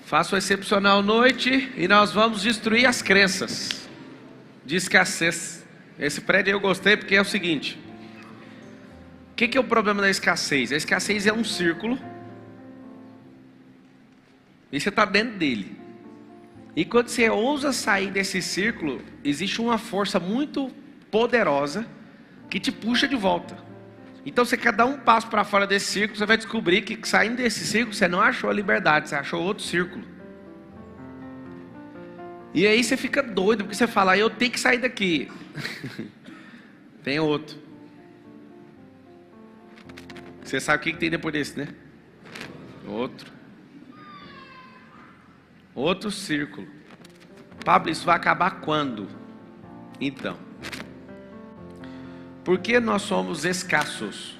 Faço uma excepcional noite e nós vamos destruir as crenças de escassez. Esse prédio eu gostei porque é o seguinte: o que é o problema da escassez? A escassez é um círculo e você está dentro dele. E quando você ousa sair desse círculo, existe uma força muito poderosa que te puxa de volta. Então você quer dar um passo para fora desse círculo, você vai descobrir que saindo desse círculo você não achou a liberdade, você achou outro círculo. E aí você fica doido, porque você fala, eu tenho que sair daqui. Tem outro. Você sabe o que tem depois desse, né? Outro círculo. Pablo, isso vai acabar quando? Então, por que nós somos escassos?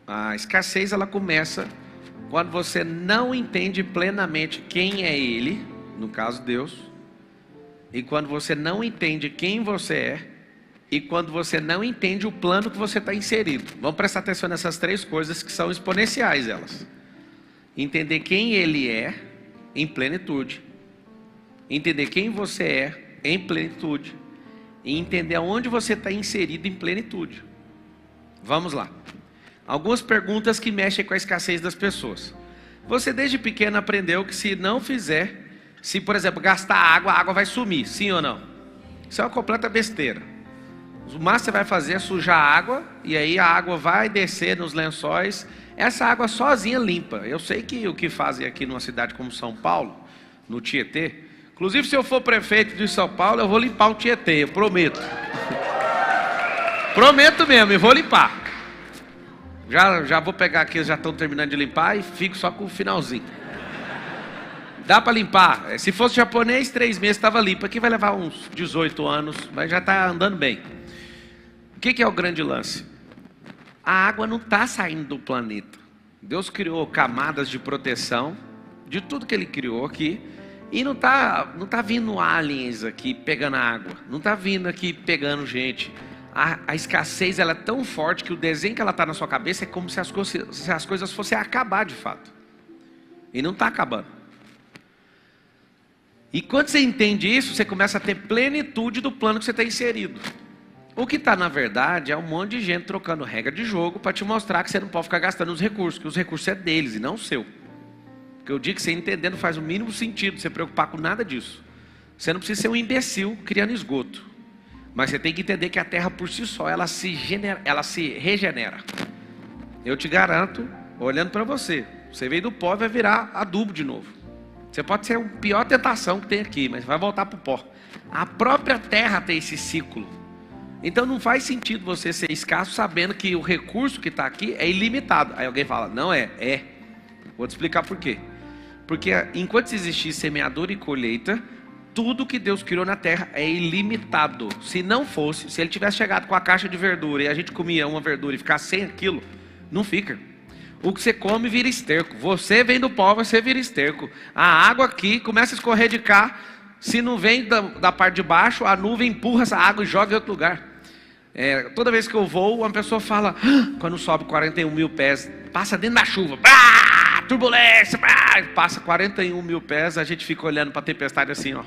A escassez ela começa quando você não entende plenamente quem é Ele, no caso Deus, e quando você não entende quem você é, e quando você não entende o plano que você está inserido. Vamos prestar atenção nessas três coisas que são exponenciais elas. Entender quem Ele é em plenitude, entender quem você é em plenitude, e entender aonde você está inserido em plenitude. Vamos lá. Algumas perguntas que mexem com a escassez das pessoas. Você desde pequeno aprendeu que se não fizer, se por exemplo gastar água, a água vai sumir, sim ou não? Isso é uma completa besteira. O máximo que você vai fazer é sujar a água, e aí a água vai descer nos lençóis. Essa água sozinha limpa. Eu sei que o que fazem aqui numa cidade como São Paulo, no Tietê, inclusive se eu for prefeito de São Paulo, eu vou limpar o Tietê, eu prometo. Prometo mesmo, eu vou limpar. Já vou pegar aqui, eles já estão terminando de limpar e fico só com o finalzinho. Dá para limpar. Se fosse japonês, 3 meses estava limpo. Aqui vai levar uns 18 anos, mas já está andando bem. O que é o grande lance? A água não está saindo do planeta. Deus criou camadas de proteção de tudo que Ele criou aqui. E não tá vindo aliens aqui pegando água. Não está vindo aqui pegando gente. A escassez ela é tão forte que o desenho que ela está na sua cabeça é como se as coisas fossem acabar de fato. E não está acabando. E quando você entende isso, você começa a ter plenitude do plano que você está inserido. O que está na verdade é um monte de gente trocando regra de jogo para te mostrar que você não pode ficar gastando os recursos, que os recursos é deles e não o seu. Porque eu digo que você entendendo faz o mínimo sentido você preocupar com nada disso. Você não precisa ser um imbecil criando esgoto. Mas você tem que entender que a terra por si só, ela se regenera. Eu te garanto, olhando para você, você veio do pó e vai virar adubo de novo. Você pode ser a pior tentação que tem aqui, mas vai voltar para o pó. A própria terra tem esse ciclo. Então não faz sentido você ser escasso sabendo que o recurso que está aqui é ilimitado. Aí alguém fala, não é, é. Vou te explicar por quê. Porque enquanto existir semeadura e colheita, tudo que Deus criou na terra é ilimitado. Se não fosse, se Ele tivesse chegado com a caixa de verdura e a gente comia uma verdura e ficar sem aquilo, não fica. O que você come vira esterco. Você vem do pó, você vira esterco. A água aqui começa a escorrer de cá. Se não vem da parte de baixo, a nuvem empurra essa água e joga em outro lugar. Toda vez que eu vou, uma pessoa fala, quando sobe 41 mil pés, passa dentro da chuva, turbulência, passa 41 mil pés, a gente fica olhando para a tempestade assim, ó.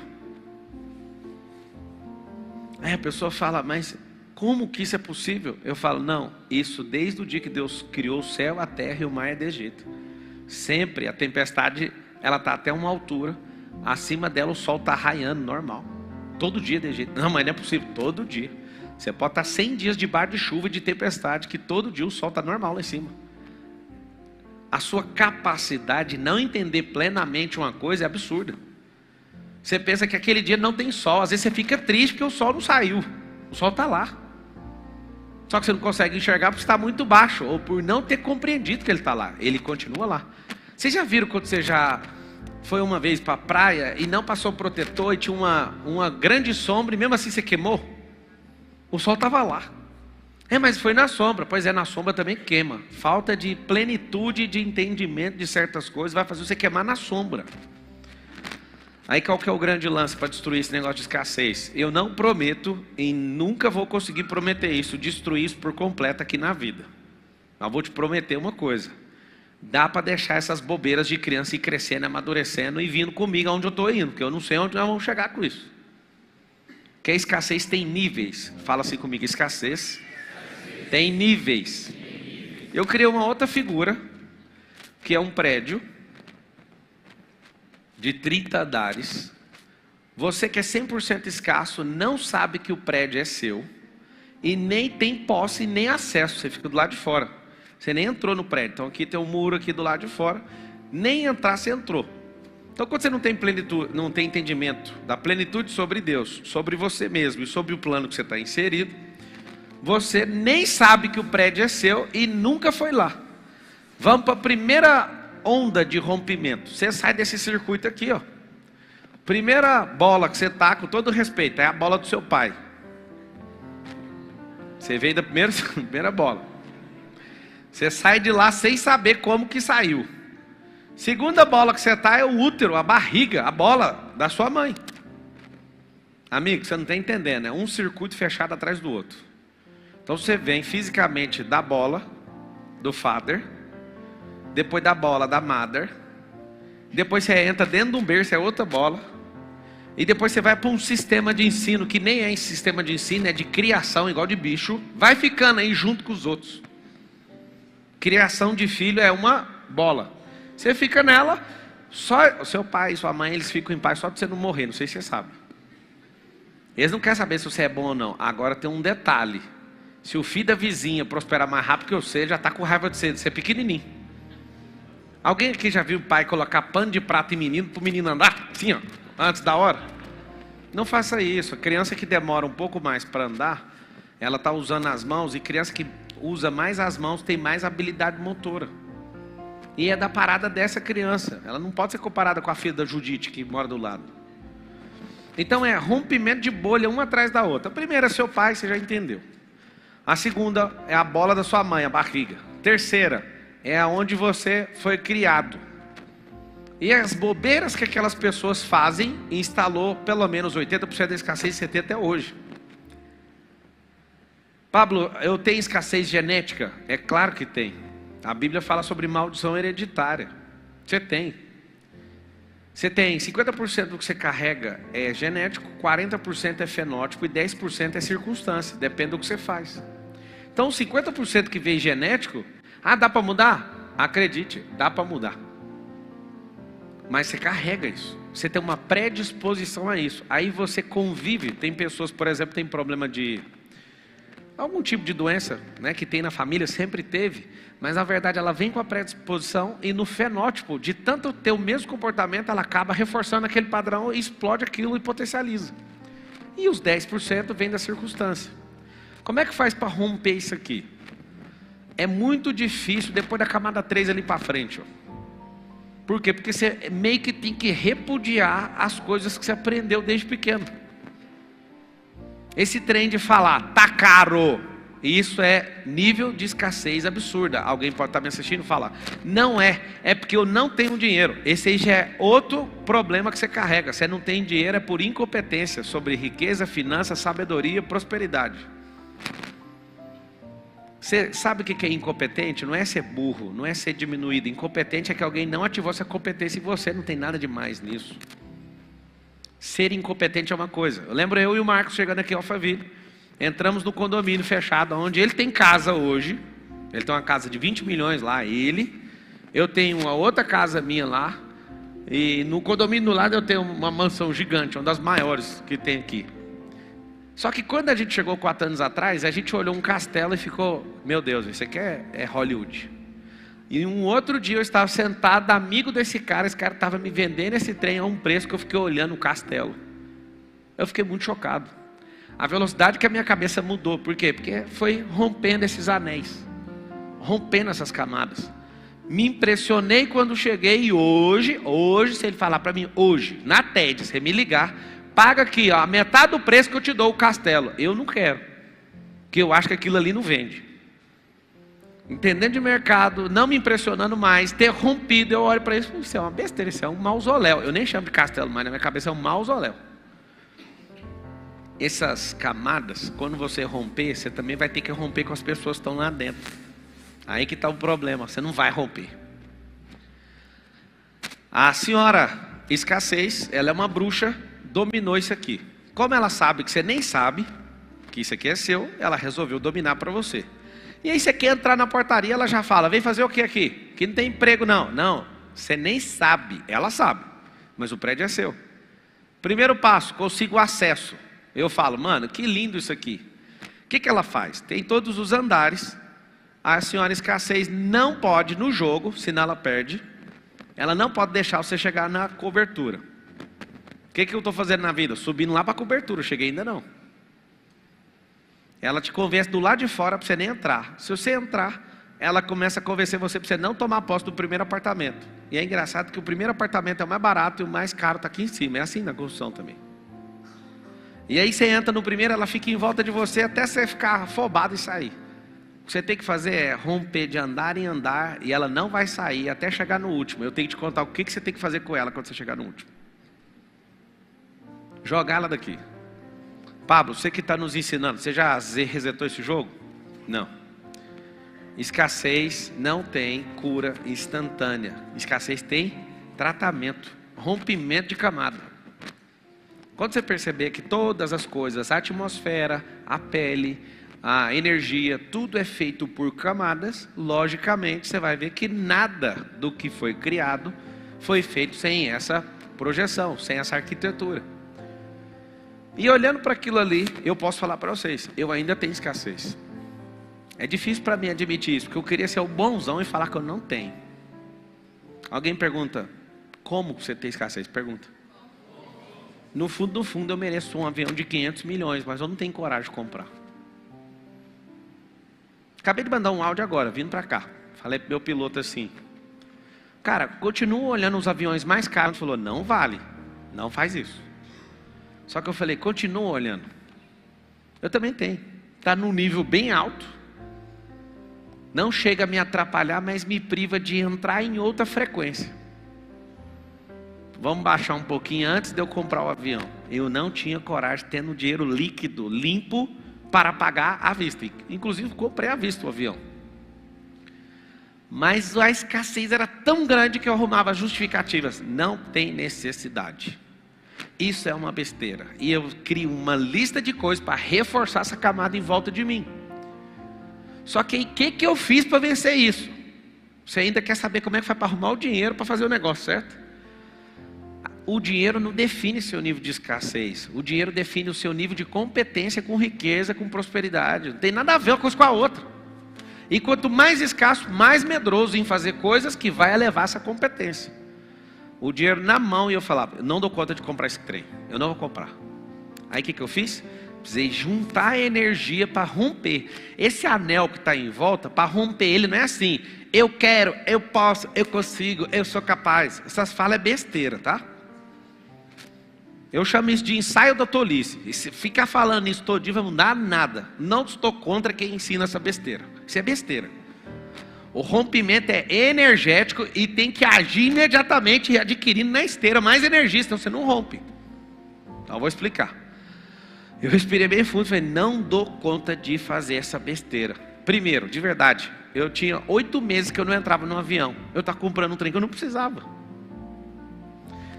Aí a pessoa fala, mas como que isso é possível? Eu falo, não, isso desde o dia que Deus criou o céu, a terra e o mar é de jeito. Sempre a tempestade, ela está até uma altura, acima dela o sol está raiando, normal. Todo dia é de jeito. Não, mas não é possível, todo dia. Você pode estar 100 dias debaixo de chuva e de tempestade, que todo dia o sol está normal lá em cima. A sua capacidade de não entender plenamente uma coisa é absurda. Você pensa que aquele dia não tem sol, às vezes você fica triste porque o sol não saiu. O sol está lá. Só que você não consegue enxergar porque está muito baixo, ou por não ter compreendido que ele está lá. Ele continua lá. Vocês já viram quando você já foi uma vez para a praia e não passou protetor e tinha uma grande sombra e mesmo assim você queimou? O sol estava lá. Mas foi na sombra. Pois é, na sombra também queima. Falta de plenitude de entendimento de certas coisas vai fazer você queimar na sombra. Aí qual que é o grande lance para destruir esse negócio de escassez? Eu não prometo e nunca vou conseguir prometer isso, destruir isso por completo aqui na vida. Mas vou te prometer uma coisa. Dá para deixar essas bobeiras de criança ir crescendo, amadurecendo e vindo comigo aonde eu estou indo, porque eu não sei onde nós vamos chegar com isso. Porque a escassez tem níveis. Fala assim comigo, escassez tem níveis. Eu criei uma outra figura, que é um prédio de 30 andares. Você que é 100% escasso, não sabe que o prédio é seu, e nem tem posse, nem acesso, você fica do lado de fora. Você nem entrou no prédio, então aqui tem um muro aqui do lado de fora, nem entrar você entrou. Então quando você não tem plenitude, não tem entendimento da plenitude sobre Deus, sobre você mesmo e sobre o plano que você está inserido, você nem sabe que o prédio é seu e nunca foi lá. Vamos para a primeira onda de rompimento. Você sai desse circuito aqui, ó. Primeira bola que você está, com todo respeito, é a bola do seu pai. Você veio da primeira bola. Você sai de lá sem saber como que saiu. Segunda bola que você está é o útero, a barriga, a bola da sua mãe. Amigo, você não está entendendo, é um circuito fechado atrás do outro. Então você vem fisicamente da bola do father, depois da bola da mother, depois você entra dentro de um berço, é outra bola, e depois você vai para um sistema de ensino, que nem é sistema de ensino, é de criação, igual de bicho, vai ficando aí junto com os outros. Criação de filho é uma bola, você fica nela, só o seu pai e sua mãe, eles ficam em paz só para você não morrer, não sei se você sabe. Eles não querem saber se você é bom ou não. Agora tem um detalhe: se o filho da vizinha prosperar mais rápido que você, já está com raiva de você é pequenininho. Alguém aqui já viu o pai colocar pano de prato em menino, para o menino andar assim, ó, antes da hora? Não faça isso. A criança que demora um pouco mais para andar, ela está usando as mãos, e criança que usa mais as mãos tem mais habilidade motora. E é da parada dessa criança. Ela não pode ser comparada com a filha da Judite, que mora do lado. Então é rompimento de bolha uma atrás da outra. A primeira é seu pai, você já entendeu. A segunda é a bola da sua mãe, a barriga. Terceira é onde você foi criado. E as bobeiras que aquelas pessoas fazem, instalou pelo menos 80% da escassez, 70% até hoje. Pablo, eu tenho escassez genética? É claro que tem. A Bíblia fala sobre maldição hereditária. Você tem. Você tem 50% do que você carrega é genético, 40% é fenótipo e 10% é circunstância. Depende do que você faz. Então 50% que vem genético, dá para mudar? Acredite, dá para mudar. Mas você carrega isso. Você tem uma predisposição a isso. Aí você convive. Tem pessoas, por exemplo, que tem problema de algum tipo de doença, né, que tem na família, sempre teve, mas na verdade ela vem com a predisposição, e no fenótipo, de tanto ter o mesmo comportamento, ela acaba reforçando aquele padrão e explode aquilo e potencializa. E os 10% vem da circunstância. Como é que faz para romper isso aqui? É muito difícil depois da camada 3 ali para frente, ó. Por quê? Porque você meio que tem que repudiar as coisas que você aprendeu desde pequeno. Esse trem de falar, tá caro, isso é nível de escassez absurda. Alguém pode estar me assistindo e falar, não é porque eu não tenho dinheiro. Esse aí já é outro problema que você carrega. Você não tem dinheiro é por incompetência sobre riqueza, finança, sabedoria, prosperidade. Você sabe o que é incompetente? Não é ser burro, não é ser diminuído. Incompetente é que alguém não ativou essa competência e você não tem nada de mais nisso. Ser incompetente é uma coisa. Eu lembro eu e o Marcos chegando aqui em Alphaville. Entramos no condomínio fechado, onde ele tem casa hoje. Ele tem uma casa de 20 milhões lá, ele. Eu tenho uma outra casa minha lá. E no condomínio do lado eu tenho uma mansão gigante, uma das maiores que tem aqui. Só que quando a gente chegou 4 anos atrás, a gente olhou um castelo e ficou, meu Deus, isso aqui é Hollywood. E um outro dia eu estava sentado, amigo desse cara, esse cara estava me vendendo esse trem a um preço que eu fiquei olhando o castelo. Eu fiquei muito chocado. A velocidade que a minha cabeça mudou. Por quê? Porque foi rompendo esses anéis, rompendo essas camadas. Me impressionei quando cheguei e hoje, se ele falar para mim, hoje, na TED, você me ligar, paga aqui, ó, a metade do preço que eu te dou o castelo. Eu não quero, porque eu acho que aquilo ali não vende. Entendendo de mercado, não me impressionando mais, ter rompido, eu olho para isso, isso é uma besteira, isso é um mausoléu. Eu nem chamo de castelo, mas na minha cabeça é um mausoléu. Essas camadas, quando você romper, você também vai ter que romper com as pessoas que estão lá dentro. Aí que está o problema, você não vai romper. A senhora escassez, ela é uma bruxa, dominou isso aqui. Como ela sabe que você nem sabe que isso aqui é seu, ela resolveu dominar para você. E aí você quer entrar na portaria, ela já fala, vem fazer o que aqui? Que não tem emprego não. Não, você nem sabe, ela sabe, mas o prédio é seu. Primeiro passo, consigo acesso. Eu falo, mano, que lindo isso aqui. O que ela faz? Tem todos os andares. A senhora escassez não pode no jogo, senão ela perde. Ela não pode deixar você chegar na cobertura. O que eu estou fazendo na vida? Subindo lá para a cobertura, eu cheguei ainda não. Ela te convence do lado de fora para você nem entrar. Se você entrar, ela começa a convencer você para você não tomar posse do primeiro apartamento. E é engraçado que o primeiro apartamento é o mais barato e o mais caro está aqui em cima. É assim na construção também. E aí você entra no primeiro, ela fica em volta de você até você ficar afobado e sair. O que você tem que fazer é romper de andar em andar e ela não vai sair até chegar no último. Eu tenho que te contar o que você tem que fazer com ela quando você chegar no último. Jogar ela daqui. Pablo, você que está nos ensinando, você já resetou esse jogo? Não. Escassez não tem cura instantânea. Escassez tem tratamento, rompimento de camada. Quando você perceber que todas as coisas, a atmosfera, a pele, a energia, tudo é feito por camadas, logicamente você vai ver que nada do que foi criado foi feito sem essa projeção, sem essa arquitetura. E olhando para aquilo ali, eu posso falar para vocês, eu ainda tenho escassez. É difícil para mim admitir isso, porque eu queria ser o bonzão e falar que eu não tenho. Alguém pergunta, como você tem escassez? Pergunta. No fundo, eu mereço um avião de 500 milhões, mas eu não tenho coragem de comprar. Acabei de mandar um áudio agora, vindo para cá. Falei pro meu piloto assim, cara, continua olhando os aviões mais caros. Ele falou, não vale, não faz isso. Só que eu falei, continua olhando. Eu também tenho. Está num nível bem alto. Não chega a me atrapalhar, mas me priva de entrar em outra frequência. Vamos baixar um pouquinho antes de eu comprar o avião. Eu não tinha coragem, tendo dinheiro líquido, limpo, para pagar à vista. Inclusive, comprei à vista o avião. Mas a escassez era tão grande que eu arrumava justificativas. Não tem necessidade. Isso é uma besteira. E eu crio uma lista de coisas para reforçar essa camada em volta de mim. Só que o que eu fiz para vencer isso? Você ainda quer saber como é que faz para arrumar o dinheiro para fazer o negócio, certo? O dinheiro não define seu nível de escassez. O dinheiro define o seu nível de competência com riqueza, com prosperidade. Não tem nada a ver uma coisa com a outra. E quanto mais escasso, mais medroso em fazer coisas que vai elevar essa competência. O dinheiro na mão e eu falava, eu não dou conta de comprar esse trem, eu não vou comprar. Aí o que eu fiz? Precisei juntar energia para romper. Esse anel que está em volta, para romper ele não é assim, eu quero, eu posso, eu consigo, eu sou capaz. Essas falas é besteira, tá? Eu chamo isso de ensaio da tolice. E se ficar falando isso todo dia, vai mudar nada. Não estou contra quem ensina essa besteira. Isso é besteira. O rompimento é energético e tem que agir imediatamente, adquirindo na esteira mais energia, senão você não rompe. Então eu vou explicar. Eu respirei bem fundo e falei, não dou conta de fazer essa besteira. Primeiro, de verdade, eu tinha 8 meses que eu não entrava no avião. Eu estava comprando um trem que eu não precisava.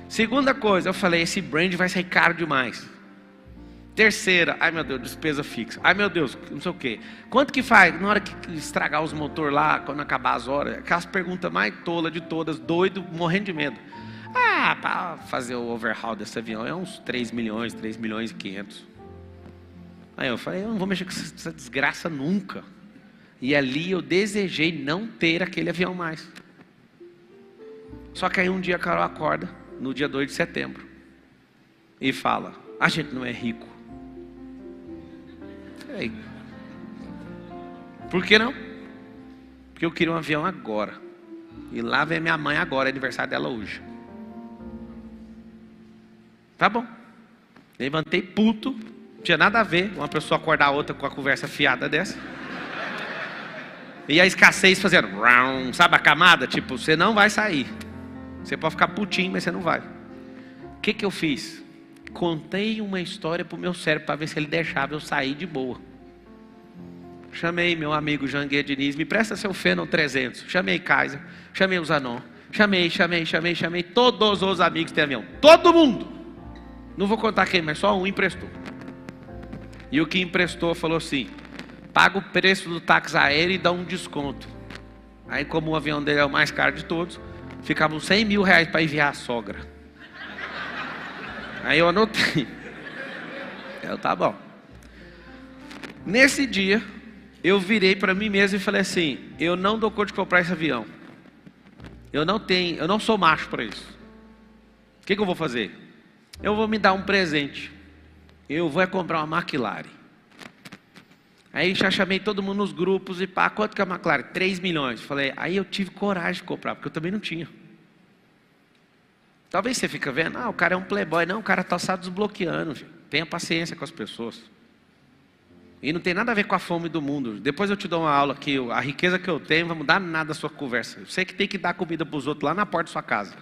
Segunda coisa, eu falei, esse brand vai sair caro demais. Terceira, ai meu Deus, despesa fixa. Ai meu Deus, não sei o quê. Quanto que faz na hora que estragar os motores lá, quando acabar as horas? Aquelas perguntas mais tolas de todas, doido, morrendo de medo. Ah, para fazer o overhaul desse avião é uns 3 milhões e 500. Aí eu falei, eu não vou mexer com essa desgraça nunca. E ali eu desejei não ter aquele avião mais. Só que aí um dia a Carol acorda, no dia 2 de setembro, e fala, a gente não é rico. Ei. Por que não? Porque eu queria um avião agora. E lá vem minha mãe agora, é aniversário dela hoje. Tá bom. Levantei puto. Não tinha nada a ver uma pessoa acordar a outra com a conversa fiada dessa. E a escassez fazendo, sabe a camada? Tipo, você não vai sair. Você pode ficar putinho, mas você não vai. O que eu fiz? Contei uma história para o meu cérebro para ver se ele deixava eu sair de boa. Chamei meu amigo Janguier Diniz, me presta seu Phenom 300. Chamei Kaiser, chamei o Zanon, Chamei todos os amigos que tem avião. Todo mundo. Não vou contar quem, mas só um emprestou. E o que emprestou falou assim: paga o preço do táxi aéreo e dá um desconto. Aí, como o avião dele é o mais caro de todos, ficavam 100 mil reais para enviar a sogra. Aí eu anotei. Tá bom. Nesse dia, eu virei para mim mesmo e falei assim: eu não dou conta de comprar esse avião. Eu não sou macho para isso. O que eu vou fazer? Eu vou me dar um presente. Eu vou comprar uma McLaren. Aí já chamei todo mundo nos grupos e pá, quanto que é a McLaren? 3 milhões. Falei, aí eu tive coragem de comprar, porque eu também não tinha. Talvez você fica vendo, o cara é um playboy. Não, o cara está só desbloqueando. Filho. Tenha paciência com as pessoas. E não tem nada a ver com a fome do mundo. Depois eu te dou uma aula que a riqueza que eu tenho não vai mudar nada da sua conversa. Você que tem que dar comida para os outros lá na porta da sua casa.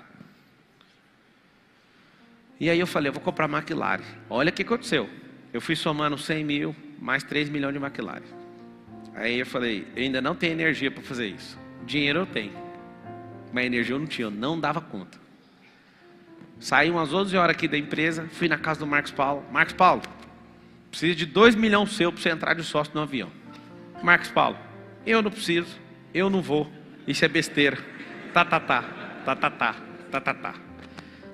E aí eu falei, eu vou comprar McLaren. Olha o que aconteceu. Eu fui somando 100 mil, mais 3 milhões de McLaren. Aí eu falei, eu ainda não tenho energia para fazer isso. Dinheiro eu tenho. Mas energia eu não tinha, eu não dava conta. Saí umas 11 horas aqui da empresa, fui na casa do Marcos Paulo. Marcos Paulo, preciso de 2 milhões seu para você entrar de sócio no avião. Marcos Paulo, eu não preciso, eu não vou, isso é besteira. Tá.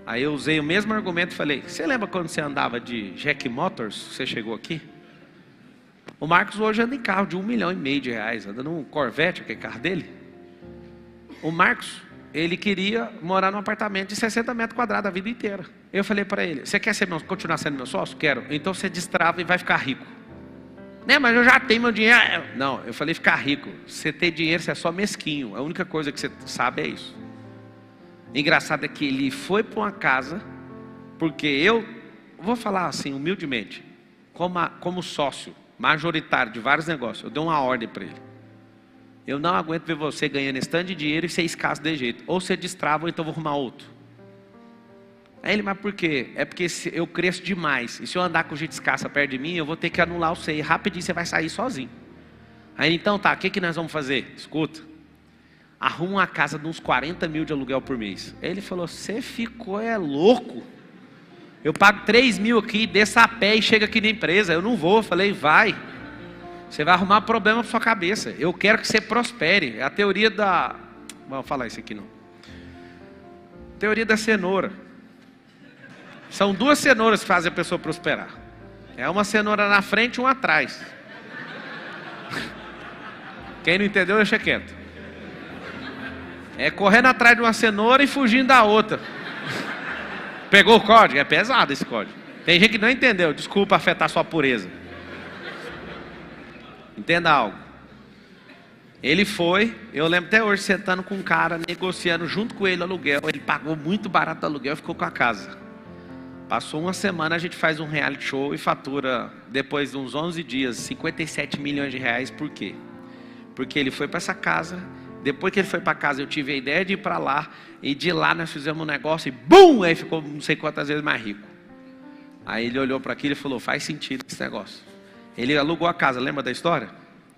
Aí eu usei o mesmo argumento e falei, você lembra quando você andava de Jack Motors, você chegou aqui? O Marcos hoje anda em carro de 1,5 milhão de reais, anda num Corvette, aquele carro dele. O Marcos, ele queria morar num apartamento de 60 metros quadrados a vida inteira. Eu falei para ele, você quer continuar sendo meu sócio? Quero. Então você destrava e vai ficar rico. Né, mas eu já tenho meu dinheiro. Não, eu falei ficar rico. Você ter dinheiro, você é só mesquinho. A única coisa que você sabe é isso. Engraçado é que ele foi para uma casa, porque eu vou falar assim, humildemente, como sócio majoritário de vários negócios, eu dei uma ordem para ele. Eu não aguento ver você ganhando esse tanto de dinheiro e ser escasso de jeito. Ou você destrava ou então vou arrumar outro. Aí ele, mas por quê? É porque eu cresço demais. E se eu andar com gente escassa perto de mim, eu vou ter que anular o você. E rapidinho você vai sair sozinho. Aí então tá, o que nós vamos fazer? Escuta. Arruma uma casa de uns 40 mil de aluguel por mês. Aí ele falou, você ficou louco. Eu pago 3 mil aqui, desça a pé e chega aqui na empresa. Eu não vou. Eu falei, vai. Você vai arrumar problema para sua cabeça. Eu quero que você prospere. É a teoria da... Vamos falar isso aqui não. Teoria da cenoura. São 2 cenouras que fazem a pessoa prosperar. É uma cenoura na frente e uma atrás. Quem não entendeu, deixa quieto. É correndo atrás de uma cenoura e fugindo da outra. Pegou o código? É pesado esse código. Tem gente que não entendeu. Desculpa afetar sua pureza. Entenda algo. Ele foi, eu lembro até hoje, sentando com um cara, negociando junto com ele o aluguel. Ele pagou muito barato o aluguel e ficou com a casa. Passou uma semana, a gente faz um reality show e fatura, depois de uns 11 dias, 57 milhões de reais. Por quê? Porque ele foi para essa casa. Depois que ele foi para casa, eu tive a ideia de ir para lá. E de lá nós fizemos um negócio e BUM! Aí ficou não sei quantas vezes mais rico. Aí ele olhou para aquilo e falou, faz sentido esse negócio. Ele alugou a casa, lembra da história?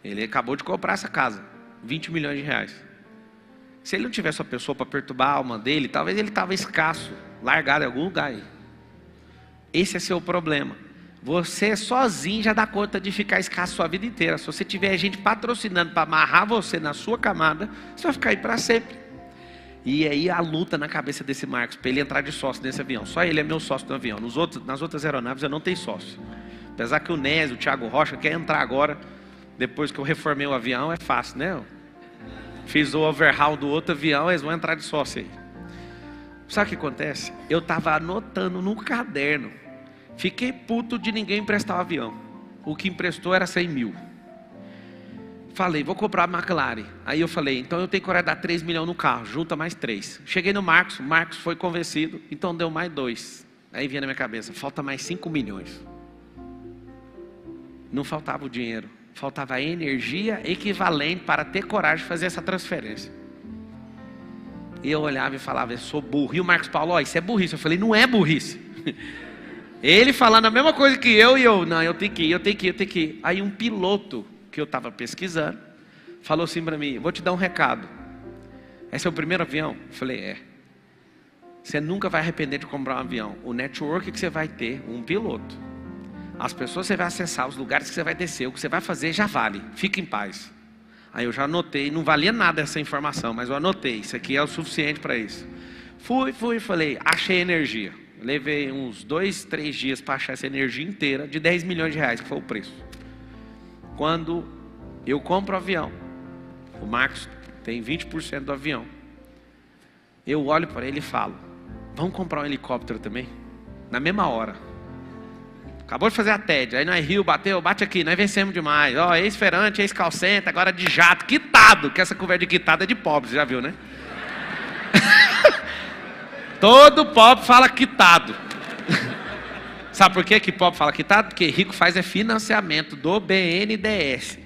Ele acabou de comprar essa casa, 20 milhões de reais. Se ele não tivesse uma pessoa para perturbar a alma dele, talvez ele estava escasso, largado em algum lugar aí. Esse é seu problema. Você sozinho já dá conta de ficar escasso a sua vida inteira. Se você tiver gente patrocinando para amarrar você na sua camada, você vai ficar aí para sempre. E aí a luta na cabeça desse Marcos, para ele entrar de sócio nesse avião. Só ele é meu sócio no avião. Nas outras aeronaves eu não tenho sócio. Apesar que o Nésio, o Thiago Rocha, quer entrar agora, depois que eu reformei o avião, é fácil, né? Fiz o overhaul do outro avião, eles vão entrar de sócio aí. Sabe o que acontece? Eu estava anotando no caderno. Fiquei puto de ninguém emprestar o avião. O que emprestou era 100 mil. Falei, vou comprar a McLaren. Aí eu falei, então eu tenho que dar 3 milhões no carro, junta mais 3. Cheguei no Marcos, o Marcos foi convencido, então deu mais 2. Aí vinha na minha cabeça, falta mais 5 milhões. Não faltava o dinheiro, faltava a energia equivalente para ter coragem de fazer essa transferência. E eu olhava e falava, eu sou burro. E o Marcos Paulo, isso é burrice. Eu falei, não é burrice. Ele falando a mesma coisa que eu, não, eu tenho que ir. Aí um piloto que eu estava pesquisando, falou assim para mim, vou te dar um recado. É seu primeiro avião? Eu falei, é. Você nunca vai arrepender de comprar um avião. O network que você vai ter, um piloto. As pessoas que você vai acessar, os lugares que você vai descer, o que você vai fazer já vale. Fique em paz. Aí eu já anotei, não valia nada essa informação, mas eu anotei. Isso aqui é o suficiente para isso. Falei, achei energia. Levei uns 2, 3 dias para achar essa energia inteira de 10 milhões de reais, que foi o preço. Quando eu compro o avião, o Marcos tem 20% do avião. Eu olho para ele e falo, vamos comprar um helicóptero também? Na mesma hora. Acabou de fazer a TED, aí nós Rio, bateu, bate aqui, nós vencemos demais. Ó, ex-feirante, ex-calcenta, agora de jato, quitado, que essa conversa de quitado é de pobre, você já viu, né? Todo pobre fala quitado. Sabe por que pobre fala quitado? Porque rico faz financiamento do BNDES.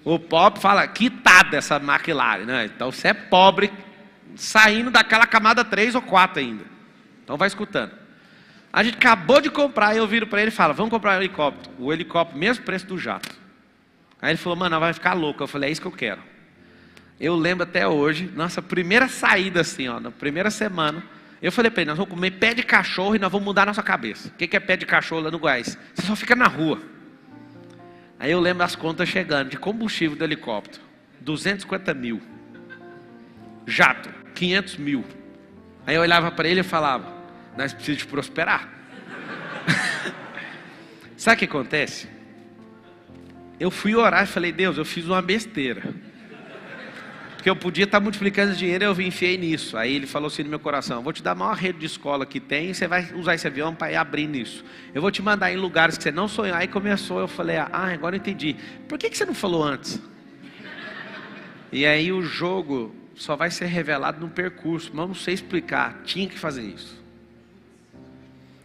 O pobre fala quitado essa McLaren, né? Então você é pobre saindo daquela camada 3 ou 4 ainda. Então vai escutando. A gente acabou de comprar, eu viro para ele e falo, vamos comprar um helicóptero. O helicóptero, mesmo preço do jato. Aí ele falou, mano, vai ficar louco. Eu falei, é isso que eu quero. Eu lembro até hoje, nossa primeira saída assim, ó, na primeira semana, eu falei para ele, nós vamos comer pé de cachorro e nós vamos mudar a nossa cabeça. O que é pé de cachorro lá no Goiás? Você só fica na rua. Aí eu lembro as contas chegando, de combustível do helicóptero, 250 mil. Jato, 500 mil. Aí eu olhava para ele e falava, nós precisamos prosperar. Sabe o que acontece? Eu fui orar e falei, Deus, eu fiz uma besteira. Porque eu podia estar multiplicando esse dinheiro e eu enfiei nisso. Aí ele falou assim no meu coração, vou te dar a maior rede de escola que tem, e você vai usar esse avião para ir abrir nisso. Eu vou te mandar em lugares que você não sonhou. Aí começou, eu falei, agora eu entendi. Por que você não falou antes? E aí o jogo só vai ser revelado no percurso, mas eu não sei explicar, tinha que fazer isso.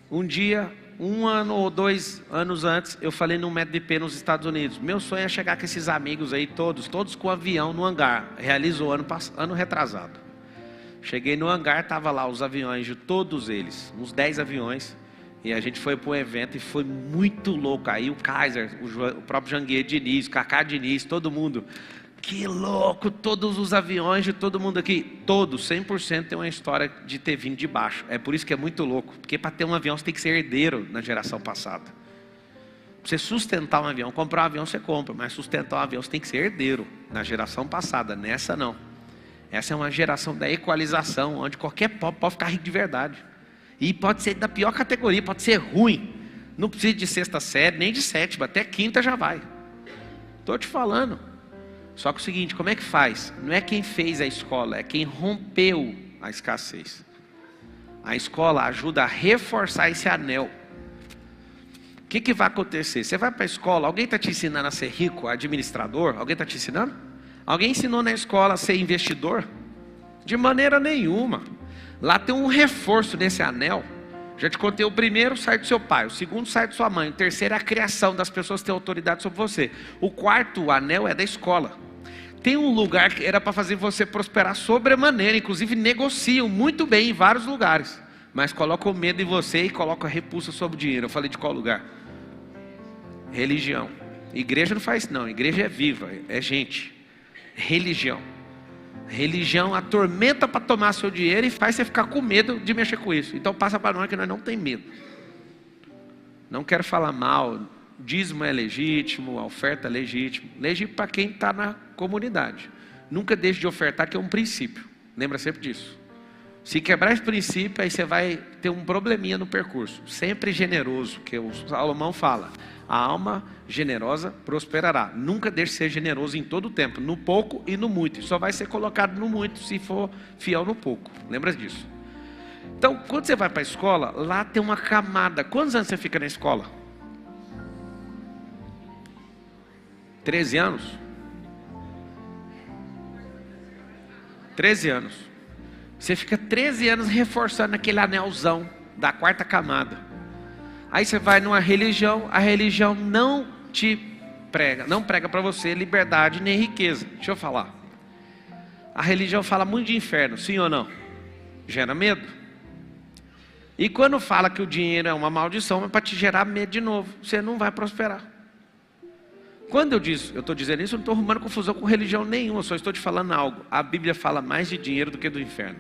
Um dia, 1 ano ou 2 anos antes, eu falei num MDP nos Estados Unidos. Meu sonho é chegar com esses amigos aí, todos com avião no hangar. Realizou ano retrasado. Cheguei no hangar, estava lá os aviões de todos eles, uns 10 aviões. E a gente foi para um evento e foi muito louco. Aí o Kaiser, o próprio Janguier Diniz, o Cacá Diniz, todo mundo. Que louco, todos os aviões de todo mundo aqui, todos, 100% tem uma história de ter vindo de baixo. É por isso que é muito louco, porque para ter um avião você tem que ser herdeiro na geração passada. Pra você sustentar um avião, comprar um avião você compra, mas sustentar um avião você tem que ser herdeiro na geração passada, nessa não. Essa é uma geração da equalização, onde qualquer pobre pode ficar rico de verdade. E pode ser da pior categoria, pode ser ruim. Não precisa de 6ª série, nem de 7ª, até 5ª já vai. Estou te falando. Só que o seguinte, como é que faz? Não é quem fez a escola, é quem rompeu a escassez. A escola ajuda a reforçar esse anel. O que vai acontecer? Você vai para a escola, alguém está te ensinando a ser rico, administrador? Alguém está te ensinando? Alguém ensinou na escola a ser investidor? De maneira nenhuma. Lá tem um reforço nesse anel. Já te contei, o primeiro sai do seu pai, o segundo sai de sua mãe, o terceiro é a criação das pessoas que têm autoridade sobre você. O quarto anel é da escola. Tem um lugar que era para fazer você prosperar sobremaneira, inclusive negociam muito bem em vários lugares, mas colocam o medo em você e colocam a repulsa sobre o dinheiro. Eu falei de qual lugar? Religião. Igreja não faz isso não, igreja é viva, é gente. Religião. Religião atormenta para tomar seu dinheiro e faz você ficar com medo de mexer com isso. Então passa para nós que nós não tem medo. Não quero falar mal, dízimo é legítimo, a oferta é legítimo. Legítimo para quem está na comunidade. Nunca deixe de ofertar, que é um princípio. Lembra sempre disso. Se quebrar esse princípio, aí você vai ter um probleminha no percurso. Sempre generoso, que o Salomão fala. A alma generosa prosperará. Nunca deixe de ser generoso em todo o tempo, no pouco e no muito. Só vai ser colocado no muito se for fiel no pouco. Lembra disso? Então, quando você vai para a escola, lá tem uma camada. Quantos anos você fica na escola? 13 anos? 13 anos. Você fica 13 anos reforçando aquele anelzão da 4ª camada. Aí você vai numa religião, a religião não te prega, não prega para você liberdade nem riqueza. Deixa eu falar. A religião fala muito de inferno, sim ou não? Gera medo. E quando fala que o dinheiro é uma maldição, é para te gerar medo de novo. Você não vai prosperar. Quando eu estou dizendo isso, eu não estou arrumando confusão com religião nenhuma, eu só estou te falando algo. A Bíblia fala mais de dinheiro do que do inferno.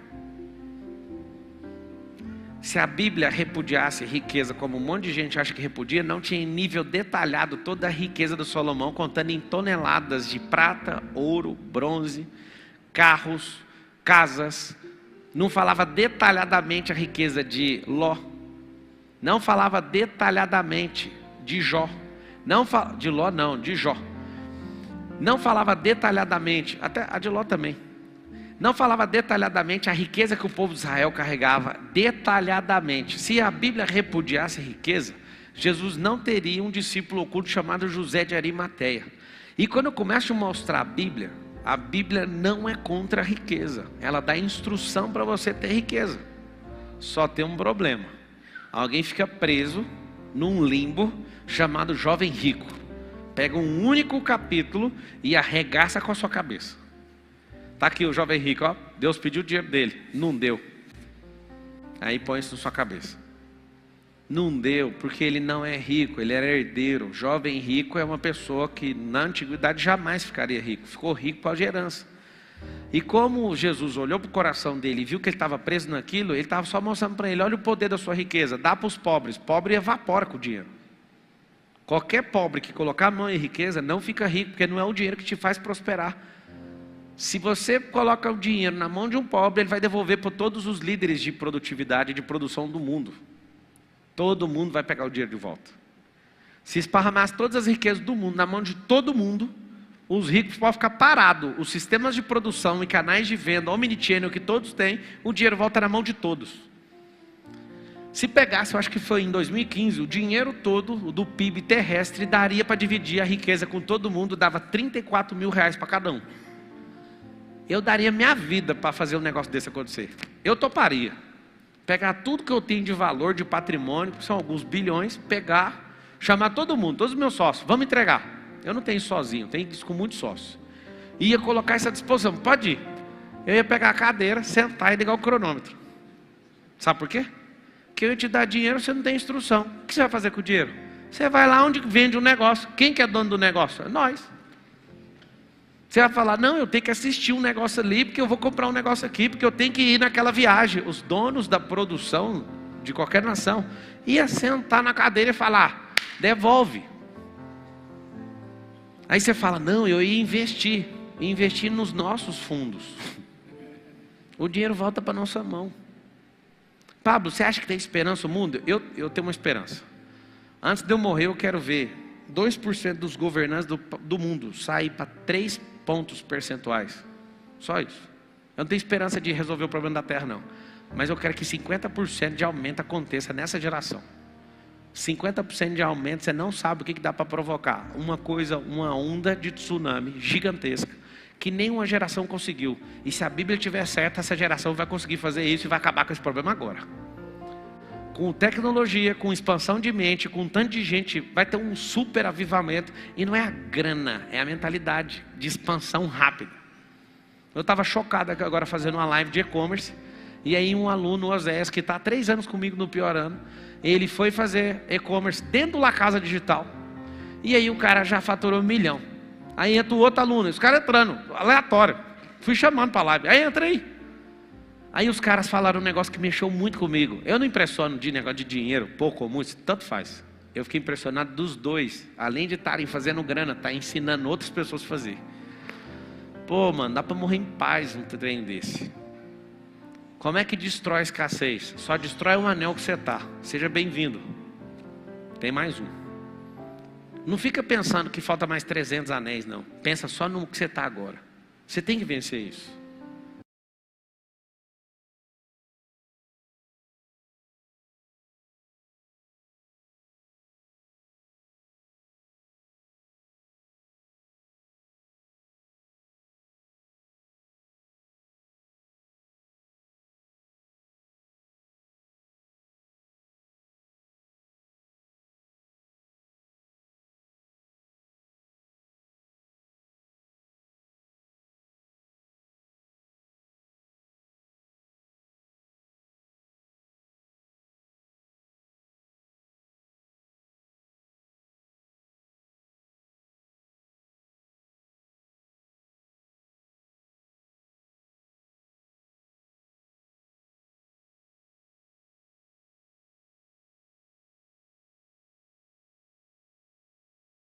Se a Bíblia repudiasse riqueza como um monte de gente acha que repudia, não tinha em nível detalhado toda a riqueza do Salomão, contando em toneladas de prata, ouro, bronze, carros, casas. Não falava detalhadamente a riqueza de Ló. Não falava detalhadamente de Jó. De Ló não, de Jó. Não falava detalhadamente, até a de Ló também. Não falava detalhadamente a riqueza que o povo de Israel carregava, detalhadamente. Se a Bíblia repudiasse a riqueza, Jesus não teria um discípulo oculto chamado José de Arimateia. E quando eu começo a mostrar a Bíblia não é contra a riqueza. Ela dá instrução para você ter riqueza. Só tem um problema. Alguém fica preso num limbo chamado jovem rico. Pega um único capítulo e arregaça com a sua cabeça. Está aqui o jovem rico, ó. Deus pediu o dinheiro dele, não deu. Aí põe isso na sua cabeça. Não deu, porque ele não é rico, ele era herdeiro. Jovem rico é uma pessoa que na antiguidade jamais ficaria rico. Ficou rico por causa de herança. E como Jesus olhou para o coração dele e viu que ele estava preso naquilo, ele estava só mostrando para ele: olha o poder da sua riqueza, dá para os pobres. Pobre evapora com o dinheiro. Qualquer pobre que colocar a mão em riqueza não fica rico, porque não é o dinheiro que te faz prosperar. Se você coloca o dinheiro na mão de um pobre, ele vai devolver para todos os líderes de produtividade e de produção do mundo. Todo mundo vai pegar o dinheiro de volta. Se esparramasse todas as riquezas do mundo na mão de todo mundo, os ricos podem ficar parados. Os sistemas de produção e canais de venda, omnichannel que todos têm, o dinheiro volta na mão de todos. Se pegasse, eu acho que foi em 2015, o dinheiro todo do PIB terrestre daria para dividir a riqueza com todo mundo, dava 34 mil reais para cada um. Eu daria minha vida para fazer um negócio desse acontecer. Eu toparia. Pegar tudo que eu tenho de valor, de patrimônio, que são alguns bilhões, pegar, chamar todo mundo, todos os meus sócios, vamos entregar. Eu não tenho sozinho, tenho isso com muitos sócios. Ia colocar isso à disposição, pode ir. Eu ia pegar a cadeira, sentar e ligar o cronômetro. Sabe por quê? Porque eu ia te dar dinheiro, você não tem instrução. O que você vai fazer com o dinheiro? Você vai lá onde vende um negócio. Quem que é dono do negócio? É nós. Você vai falar: não, eu tenho que assistir um negócio ali, porque eu vou comprar um negócio aqui, porque eu tenho que ir naquela viagem. Os donos da produção de qualquer nação ia sentar na cadeira e falar: devolve. Aí você fala: não, eu ia investir nos nossos fundos. O dinheiro volta para a nossa mão. Pablo, você acha que tem esperança no mundo? Eu tenho uma esperança. Antes de eu morrer, eu quero ver 2% dos governantes do mundo sair para 3 pontos percentuais. Só isso. Eu não tenho esperança de resolver o problema da terra, não. Mas eu quero que 50% de aumento aconteça nessa geração. 50% de aumento, você não sabe o que dá para provocar. Uma onda de tsunami gigantesca, que nenhuma geração conseguiu. E se a Bíblia estiver certa, essa geração vai conseguir fazer isso e vai acabar com esse problema agora. Com tecnologia, com expansão de mente, com tanto de gente, vai ter um super avivamento. E não é a grana, é a mentalidade de expansão rápida. Eu estava chocado agora fazendo uma live de e-commerce. E aí um aluno, o Oséias, que está há 3 anos comigo no pior ano, ele foi fazer e-commerce dentro da casa digital. E aí o cara já faturou 1 milhão. Aí entra o outro aluno, os caras entrando, aleatório. Fui chamando para a live, aí entra aí. Aí os caras falaram um negócio que mexeu muito comigo. Eu não impressiono de negócio de dinheiro, pouco ou muito, tanto faz. Eu fiquei impressionado dos dois. Além de estarem fazendo grana, tá ensinando outras pessoas a fazer. Pô, mano, dá para morrer em paz um treino desse. Como é que destrói a escassez? Só destrói o anel que você está. Seja bem-vindo. Tem mais um. Não fica pensando que falta mais 300 anéis, não. Pensa só no que você está agora. Você tem que vencer isso.